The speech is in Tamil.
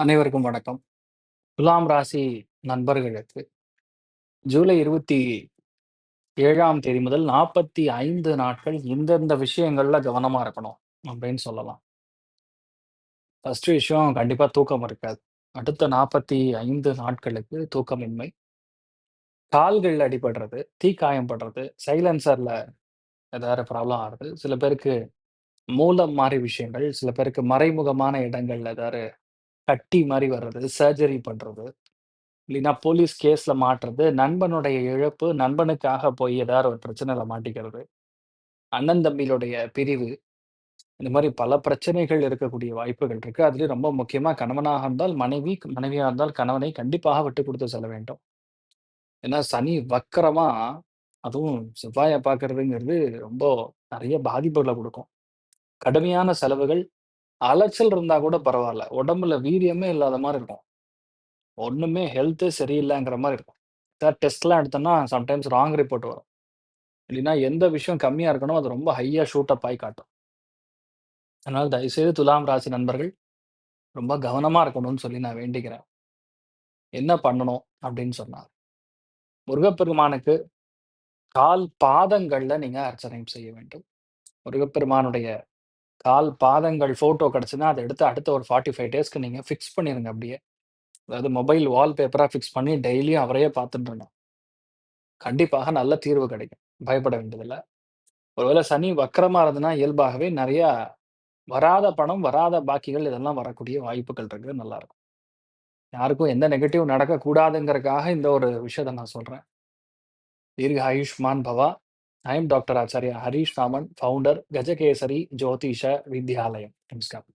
அனைவருக்கும் வணக்கம். துலாம் ராசி நண்பர்களுக்கு ஜூலை 27ஆம் தேதி முதல் 45 நாட்கள் இந்தந்த விஷயங்கள்ல கவனமா இருக்கணும் அப்படின்னு சொல்லலாம். ஃபர்ஸ்ட் விஷயம் கண்டிப்பா தூக்கம் இருக்காது. அடுத்த 45 நாட்களுக்கு தூக்கமின்மை, கால்கள்ல அடிபடுறது, தீக்காயம் படுறது, சைலன்சர்ல ஏதாவது ப்ராப்ளம் ஆகுறது. சில பேருக்கு மூலம் மாரி விஷயங்கள், சில பேருக்கு மறைமுகமான இடங்கள்ல ஏதாவது கட்டி மாரி வர்றது, சர்ஜரி பண்றது. இல்லைன்னா போலீஸ் கேஸ்ல மாட்டுறது, நண்பனுடைய இழப்பு, நண்பனுக்காக போய் ஏதாவது ஒரு பிரச்சனையில மாட்டிக்கிறது, அண்ணன் தம்பிகளுடைய பிரிவு, இந்த மாரி பல பிரச்சனைகள் இருக்கக்கூடிய வாய்ப்புகள் இருக்கு. அதிலயும் ரொம்ப முக்கியமா கணவனாக இருந்தால் மனைவி, மனைவியா இருந்தால் கணவனை கண்டிப்பாக விட்டுக் குடுத்து செல்ல வேண்டும். ஏன்னா சனி வக்கரமா அதுவும் செவ்வாய பார்க்கிறதுங்கிறது ரொம்ப நெறைய பாதிப்புகள குடுக்கும். கடுமையான செலவுகள், அலைச்சல் இருந்தா கூட பரவால்ல. உடம்புல வீரியமே இல்லாத மாரி இருக்கும். ஒண்ணுமே ஹெல்த்தே சரியில்லங்கிற மாரி இருக்கும். ஏதாவது டெஸ்ட்லாம் எடுத்தோம்னா சம்டைம்ஸ் ராங் ரிப்போர்ட் வரும். இல்லைன்னா எந்த விஷயம் கம்மியா இருக்கணும், அது ரொம்ப ஹையா ஷூட் அப் ஆயி காட்டும். அதனால தயவுசெய்து துலாம் ராசி நண்பர்கள் ரொம்ப கவனமா இருக்கணும்னு சொல்லி நான் வேண்டிக்கிறேன். என்ன பண்ணணும் அப்படின்னு சொன்னா, முருகப்பெருமானுக்கு கால் பாதங்கள்ல நீங்க அர்ச்சனை செய்ய வேண்டும். முருகப்பெருமானுடைய கால் பாதங்கள் ஃபோட்டோ கிடைச்சுதுன்னா, அத எடுத்து அடுத்த ஒரு 45 டேஸ்க்கு நீங்க ஃபிக்ஸ் பண்ணிருங்க அப்படியே. அதாவது மொபைல் வால் பேப்பரா ஃபிக்ஸ் பண்ணி டெய்லியும் அவரையே பார்த்துட்டுருங்க. கண்டிப்பாக நல்ல தீர்வு கிடைக்கும். பயப்பட வேண்டியதில்ல. ஒருவேளை சனி வக்ரமா இருந்ததுன்னா, இயல்பாகவே நெறையா வராத பணம், வராத பாக்கிகள் இதெல்லாம் வரக்கூடிய வாய்ப்புகள் இருக்கு. நல்லாருக்கும். யாருக்கும் எந்த நெகட்டிவ் நடக்கக்கூடாதுங்கிறதுக்காக இந்த ஒரு விஷயத்த நான் சொல்றேன். தீர்க ஆயுஷ்மான் பவா. I am doctor Acharya Harish Raman, founder Gajakesari Jyotisha Vidyalayam. நமஸ்காரம்.